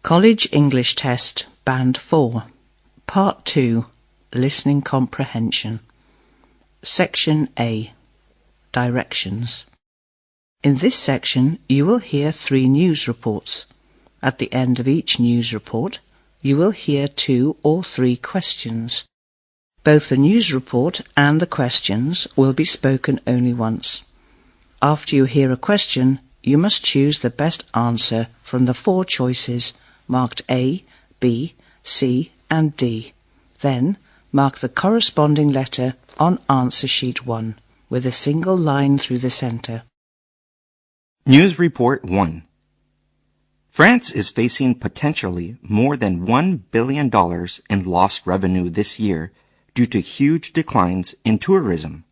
College English Test, Band 4, Part 2, Listening Comprehension. Section A, Directions. In this section, you will hear 3 news reports. At the end of each news report, you will hear 2 or 3 questions. Both the news report and the questions will be spoken only once. After you hear a question, you must choose the best answer from the 4 choices marked A, B, C and D. Then mark the corresponding letter on answer sheet 1 with a single line through the center. News Report 1. France is facing potentially more than $1 billion in lost revenue this year due to huge declines in tourism.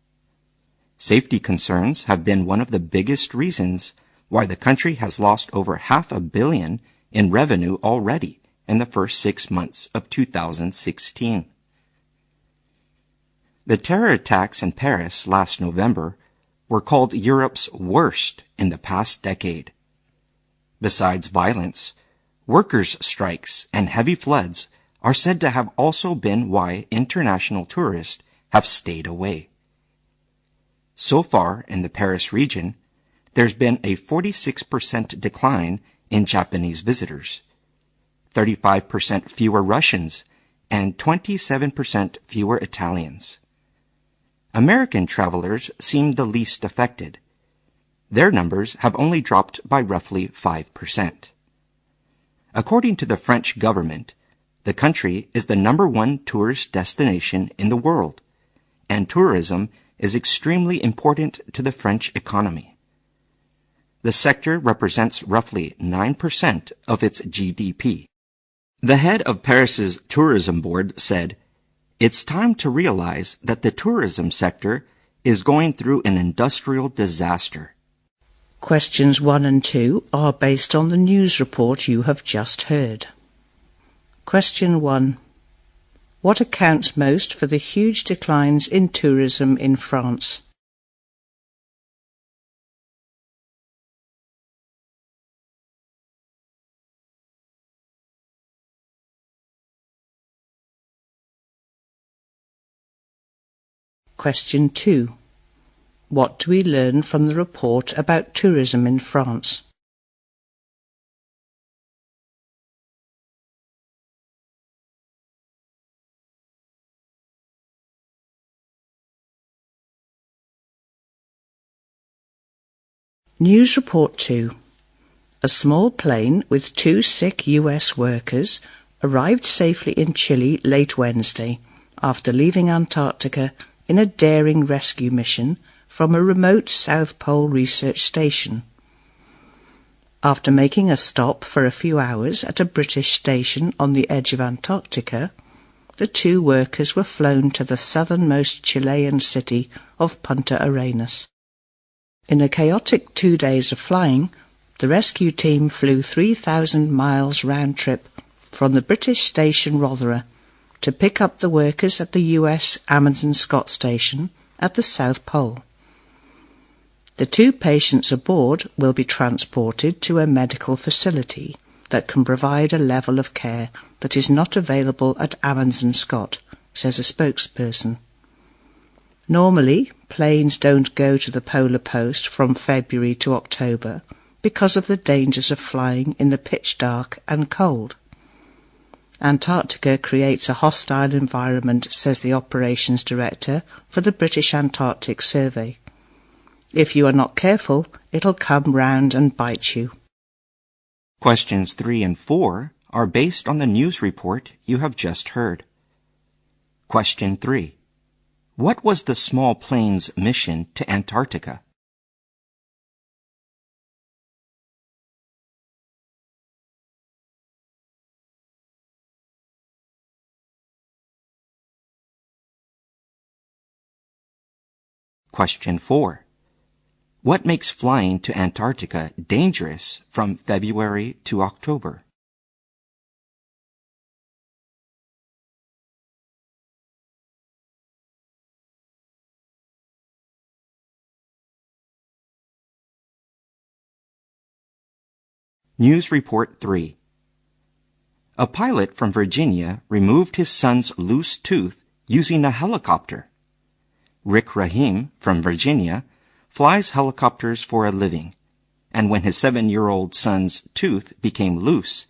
Safety concerns have been one of the biggest reasons why the country has lost over $500 million in revenue already in the first 6 months of 2016. The terror attacks in Paris last November were called Europe's worst in the past decade. Besides violence, workers' strikes and heavy floods are said to have also been why international tourists have stayed away. So far in the Paris region, there's been a 46% decline in Japanese visitors, 35% fewer Russians, and 27% fewer Italians. American travelers seem the least affected. Their numbers have only dropped by roughly 5%. According to the French government, the country is the #1 tourist destination in the world, and tourism is extremely important to the French economy. The sector represents roughly 9% of its GDP. The head of Paris's tourism board said, "It's time to realize that the tourism sector is going through an industrial disaster." Questions 1 and 2 are based on the news report you have just heard. Question 1. What accounts most for the huge declines in tourism in France? Question 2. What do we learn from the report about tourism in France? News Report 2. A small plane with 2 sick US workers arrived safely in Chile late Wednesday after leaving Antarctica in a daring rescue mission from a remote South Pole research station. After making a stop for a few hours at a British station on the edge of Antarctica, the 2 workers were flown to the southernmost Chilean city of Punta Arenas. In a chaotic 2 days of flying, the rescue team flew 3,000 miles round trip from the British station Rothera to pick up the workers at the US Amundsen Scott station at the South Pole. The 2 patients aboard will be transported to a medical facility that can provide a level of care that is not available at Amundsen Scott, says a spokesperson. Normally, planes don't go to the polar post from February to October because of the dangers of flying in the pitch dark and cold. Antarctica creates a hostile environment, says the operations director for the British Antarctic Survey. If you are not careful, it'll come round and bite you. Questions 3 and 4 are based on the news report you have just heard. Question 3. What was the small plane's mission to Antarctica? Question 4. What makes flying to Antarctica dangerous from February to October? News Report 3. A pilot from Virginia removed his son's loose tooth using a helicopter. Rick Rahim from Virginia flies helicopters for a living, and when his 7-year-old son's tooth became loose,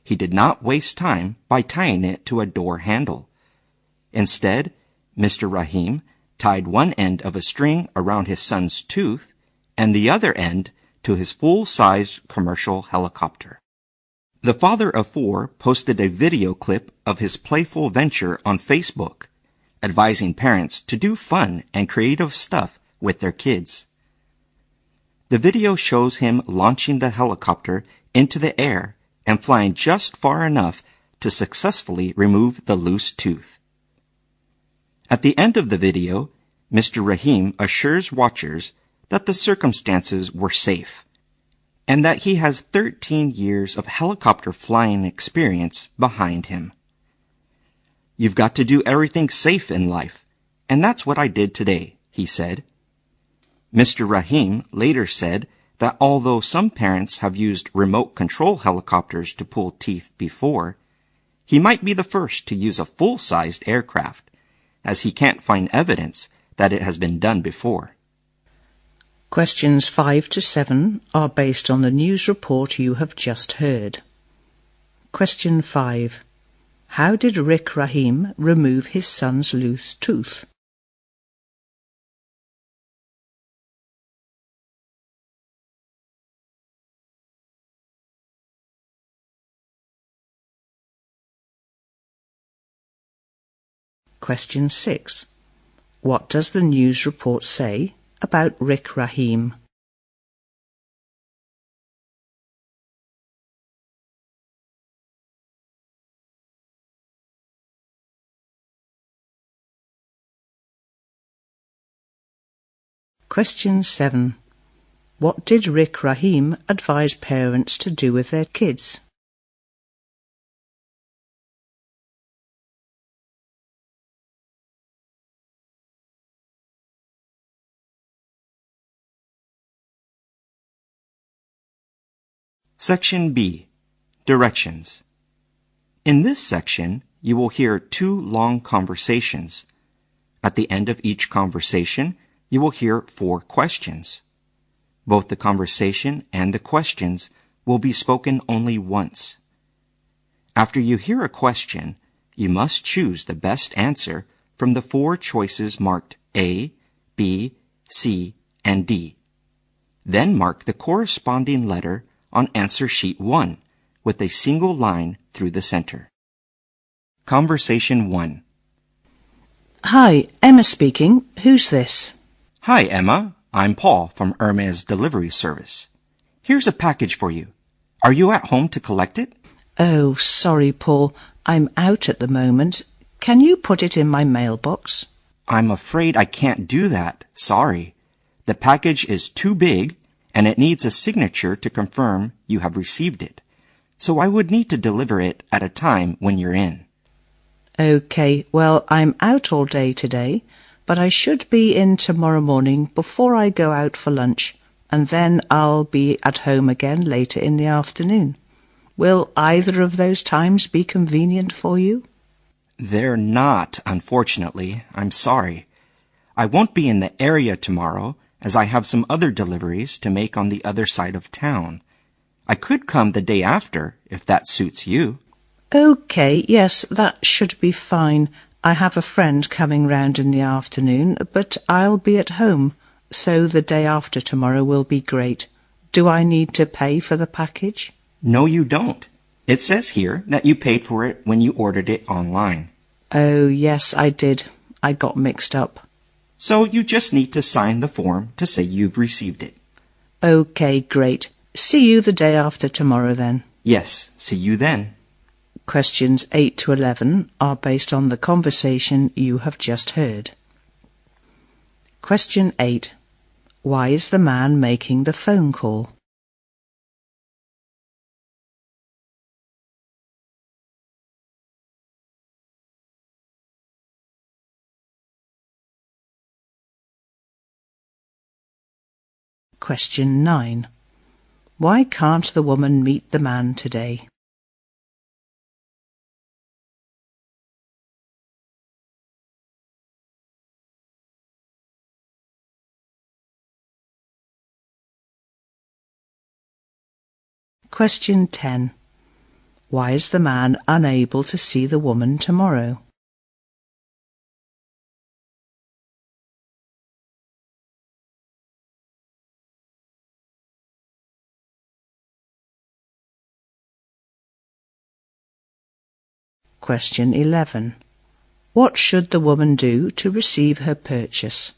he did not waste time by tying it to a door handle. Instead, Mr. Rahim tied one end of a string around his son's tooth and the other end to his full-sized commercial helicopter. The father of 4 posted a video clip of his playful venture on Facebook, advising parents to do fun and creative stuff with their kids. The video shows him launching the helicopter into the air and flying just far enough to successfully remove the loose tooth. At the end of the video, Mr. Rahim assures watchers that the circumstances were safe, and that he has 13 years of helicopter flying experience behind him. "You've got to do everything safe in life, and that's what I did today," he said. Mr. Rahim later said that although some parents have used remote control helicopters to pull teeth before, he might be the first to use a full-sized aircraft, as he can't find evidence that it has been done before. Questions 5 to 7 are based on the news report you have just heard. Question 5. How did Rick Rahim remove his son's loose tooth? Question 6. What does the news report say about Rick Rahim? Question 7. What did Rick Rahim advise parents to do with their kids? Section B. Directions. In this section, you will hear 2 long conversations. At the end of each conversation, you will hear 4 questions. Both the conversation and the questions will be spoken only once. After you hear a question, you must choose the best answer from the 4 choices marked A, B, C, and D. Then mark the corresponding letter on answer sheet 1 with a single line through the center. Conversation 1. Hi, Emma speaking. Who's this? Hi, Emma. I'm Paul from Hermes Delivery Service. Here's a package for you. Are you at home to collect it? Oh, sorry, Paul. I'm out at the moment. Can you put it in my mailbox? I'm afraid I can't do that. Sorry. The package is too big, and it needs a signature to confirm you have received it. So I would need to deliver it at a time when you're in. Okay, well, I'm out all day today, but I should be in tomorrow morning before I go out for lunch, and then I'll be at home again later in the afternoon. Will either of those times be convenient for you? They're not, unfortunately. I'm sorry. I won't be in the area tomorrow, as I have some other deliveries to make on the other side of town. I could come the day after, if that suits you. Okay, yes, that should be fine. I have a friend coming round in the afternoon, but I'll be at home, so the day after tomorrow will be great. Do I need to pay for the package? No, you don't. It says here that you paid for it when you ordered it online. Oh, yes, I did. I got mixed up. So you just need to sign the form to say you've received it. Okay, great. See you the day after tomorrow then. Yes, see you then. Questions 8 to 11 are based on the conversation you have just heard. Question 8. Why is the man making the phone call? Question 9. Why can't the woman meet the man today? Question 10. Why is the man unable to see the woman tomorrow? Question 11. What should the woman do to receive her purchase?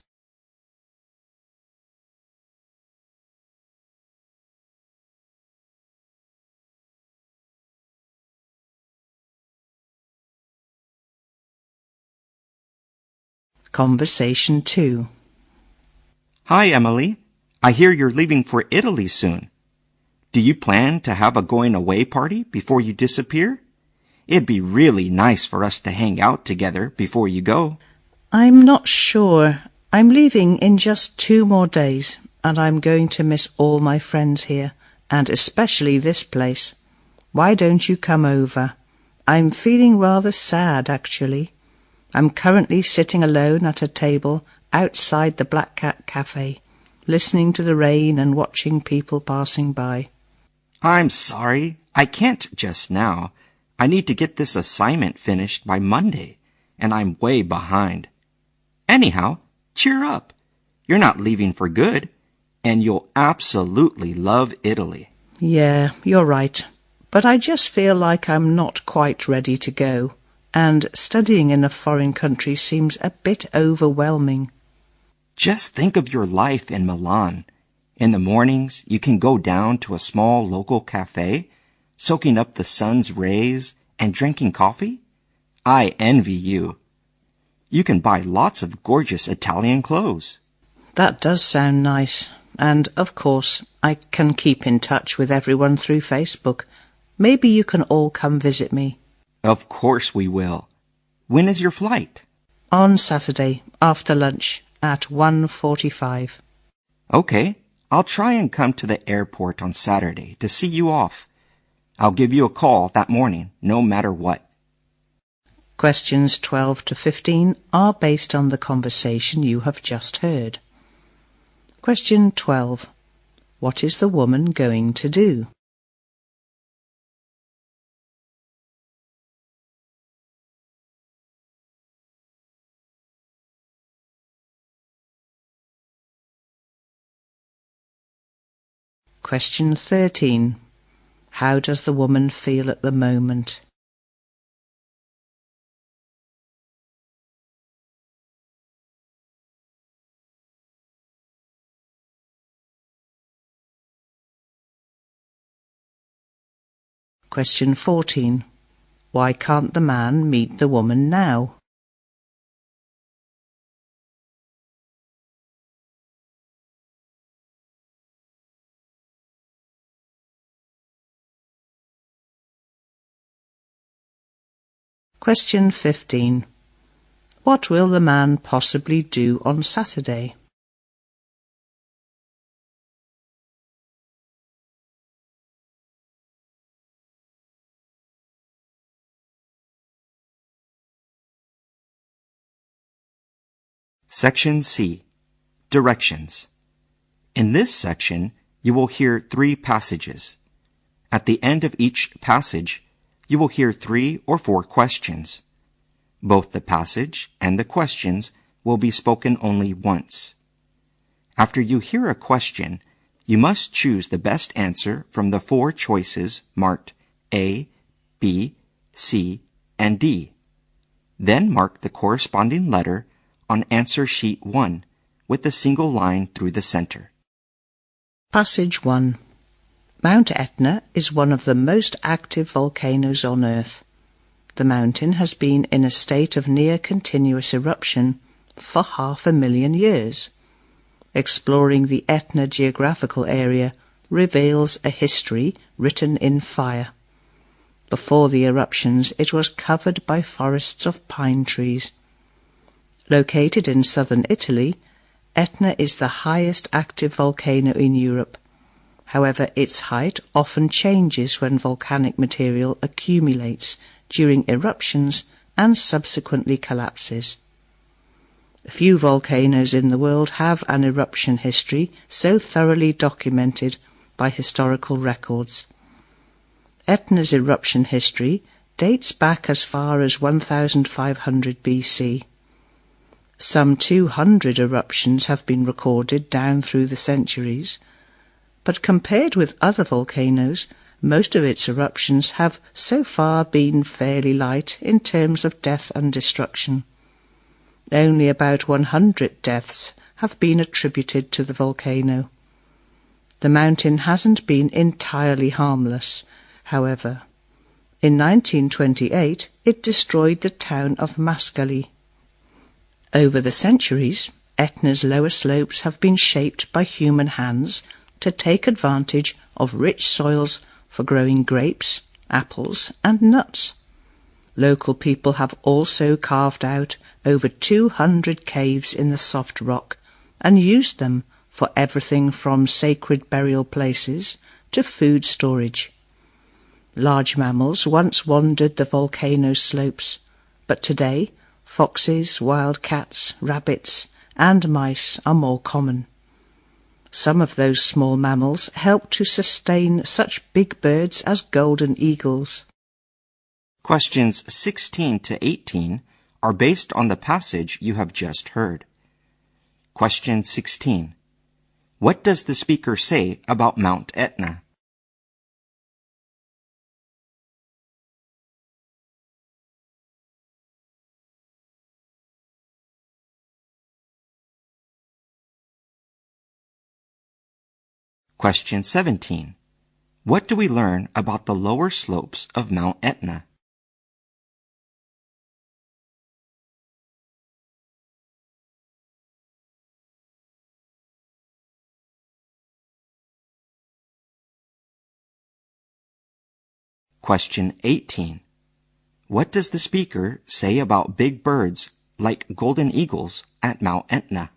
Conversation 2. Hi, Emily. I hear you're leaving for Italy soon. Do you plan to have a going-away party before you disappear? It'd be really nice for us to hang out together before you go. I'm not sure. I'm leaving in just 2 more days, and I'm going to miss all my friends here, and especially this place. Why don't you come over? I'm feeling rather sad, actually. I'm currently sitting alone at a table outside the Black Cat Cafe, listening to the rain and watching people passing by. I'm sorry. I can't just now. I need to get this assignment finished by Monday, and I'm way behind. Anyhow, cheer up. You're not leaving for good, and you'll absolutely love Italy. Yeah, you're right. But I just feel like I'm not quite ready to go, and studying in a foreign country seems a bit overwhelming. Just think of your life in Milan. In the mornings, you can go down to a small local cafe, soaking up the sun's rays and drinking coffee. I envy you. You can buy lots of gorgeous Italian clothes. That does sound nice. And, of course, I can keep in touch with everyone through Facebook. Maybe you can all come visit me. Of course we will. When is your flight? On Saturday, after lunch, at 1:45. Okay, I'll try and come to the airport on Saturday to see you off. I'll give you a call that morning, no matter what. Questions 12 to 15 are based on the conversation you have just heard. Question 12. What is the woman going to do? Question 13. How does the woman feel at the moment? Question 14. Why can't the man meet the woman now? Question 15. What will the man possibly do on Saturday? Section C. Directions. In this section, you will hear 3 passages. At the end of each passage, you will hear 3 or 4 questions. Both the passage and the questions will be spoken only once. After you hear a question, you must choose the best answer from the 4 choices marked A, B, C, and D. Then mark the corresponding letter on answer sheet 1 with a single line through the center. Passage 1. Mount Etna is one of the most active volcanoes on Earth. The mountain has been in a state of near-continuous eruption for 500,000 years. Exploring the Etna geographical area reveals a history written in fire. Before the eruptions, it was covered by forests of pine trees. Located in southern Italy, Etna is the highest active volcano in Europe. However, its height often changes when volcanic material accumulates during eruptions and subsequently collapses. Few volcanoes in the world have an eruption history so thoroughly documented by historical records. Etna's eruption history dates back as far as 1500 BC. Some 200 eruptions have been recorded down through the centuries, but compared with other volcanoes, most of its eruptions have so far been fairly light in terms of death and destruction. Only about 100 deaths have been attributed to the volcano. The mountain hasn't been entirely harmless, however. In 1928, it destroyed the town of Mascali. Over the centuries, Etna's lower slopes have been shaped by human hands to take advantage of rich soils for growing grapes, apples, and nuts. Local people have also carved out over 200 caves in the soft rock and used them for everything from sacred burial places to food storage. Large mammals once wandered the volcano's slopes, but today foxes, wild cats, rabbits, and mice are more common. Some of those small mammals help to sustain such big birds as golden eagles. Questions 16 to 18 are based on the passage you have just heard. Question 16. What does the speaker say about Mount Etna? Question 17. What do we learn about the lower slopes of Mount Etna? Question 18. What does the speaker say about big birds like golden eagles at Mount Etna?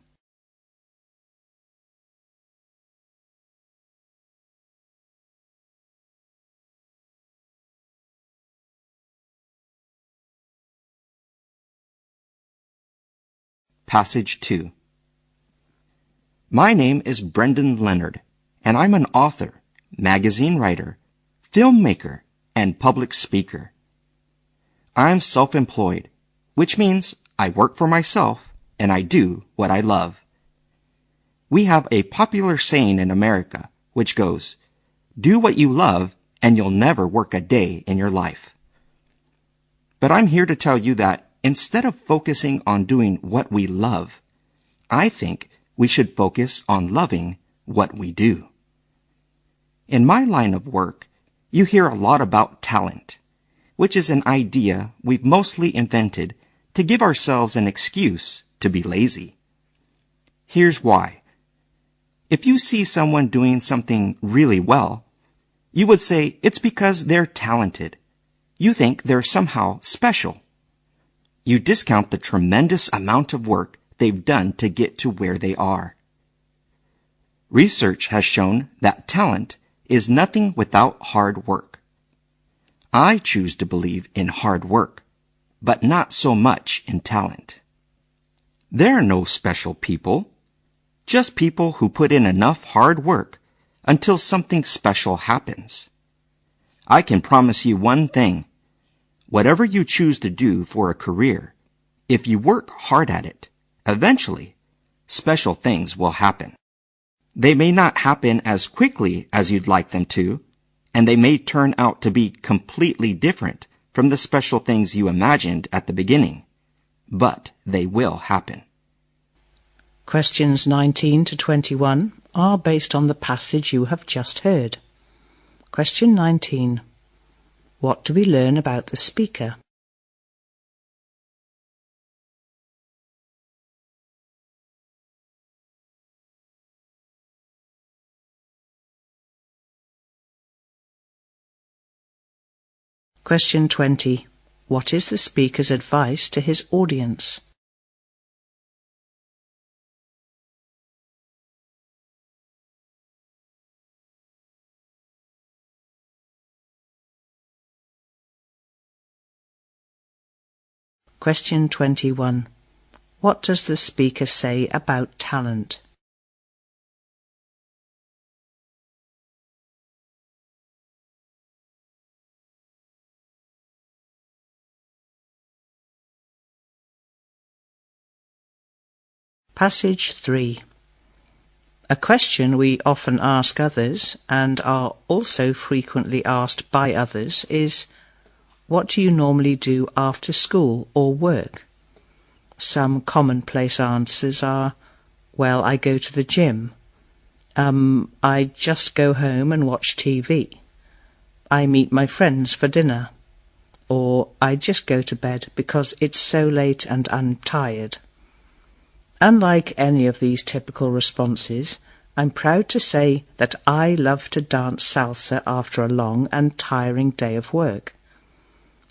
Passage 2. My name is Brendan Leonard, and I'm an author, magazine writer, filmmaker, and public speaker. I'm self-employed, which means I work for myself and I do what I love. We have a popular saying in America which goes, "Do what you love and you'll never work a day in your life." But I'm here to tell you that instead of focusing on doing what we love, I think we should focus on loving what we do. In my line of work, you hear a lot about talent, which is an idea we've mostly invented to give ourselves an excuse to be lazy. Here's why. If you see someone doing something really well, you would say it's because they're talented. You think they're somehow special. You discount the tremendous amount of work they've done to get to where they are. Research has shown that talent is nothing without hard work. I choose to believe in hard work, but not so much in talent. There are no special people, just people who put in enough hard work until something special happens. I can promise you one thing. Whatever you choose to do for a career, if you work hard at it, eventually, special things will happen. They may not happen as quickly as you'd like them to, and they may turn out to be completely different from the special things you imagined at the beginning, but they will happen. Questions 19 to 21 are based on the passage you have just heard. Question 19. What do we learn about the speaker? Question 20. What is the speaker's advice to his audience? Question 21. What does the speaker say about talent? Passage 3. A question we often ask others, and are also frequently asked by others, is, what do you normally do after school or work? Some commonplace answers are, well, I go to the gym. I just go home and watch TV. I meet my friends for dinner. Or I just go to bed because it's so late and I'm tired. Unlike any of these typical responses, I'm proud to say that I love to dance salsa after a long and tiring day of work.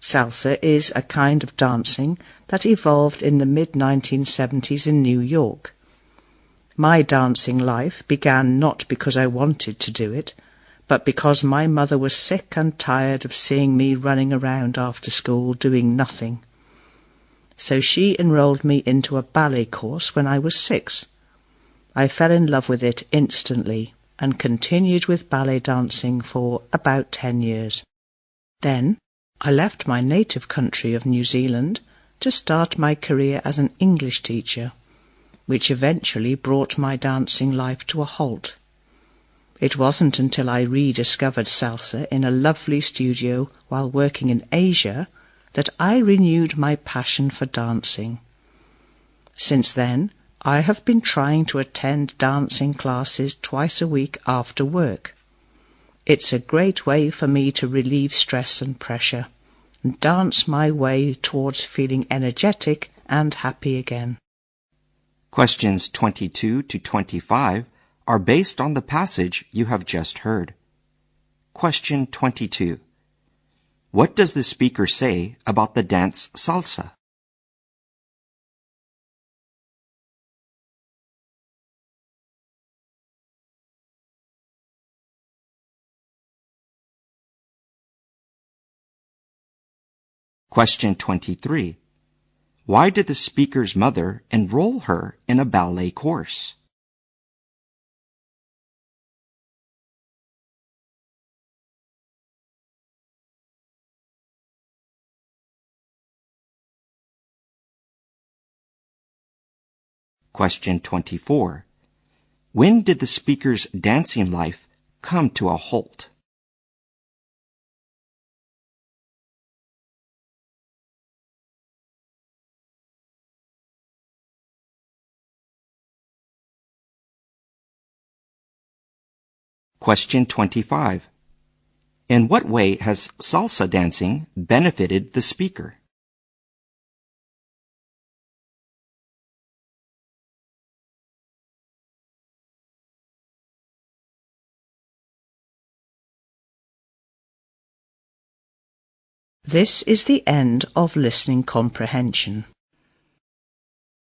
Salsa is a kind of dancing that evolved in the mid-1970s in New York. My dancing life began not because I wanted to do it, but because my mother was sick and tired of seeing me running around after school doing nothing. So she enrolled me into a ballet course when I was 6. I fell in love with it instantly and continued with ballet dancing for about 10 years. Then I left my native country of New Zealand to start my career as an English teacher, which eventually brought my dancing life to a halt. It wasn't until I rediscovered salsa in a lovely studio while working in Asia that I renewed my passion for dancing. Since then, I have been trying to attend dancing classes twice a week after work. It's a great way for me to relieve stress and pressure, and dance my way towards feeling energetic and happy again. Questions 22 to 25 are based on the passage you have just heard. Question 22. What does the speaker say about the dance salsa? Question 23. Why did the speaker's mother enroll her in a ballet course? Question 24. When did the speaker's dancing life come to a halt? Question 25. In what way has salsa dancing benefited the speaker? This is the end of listening comprehension.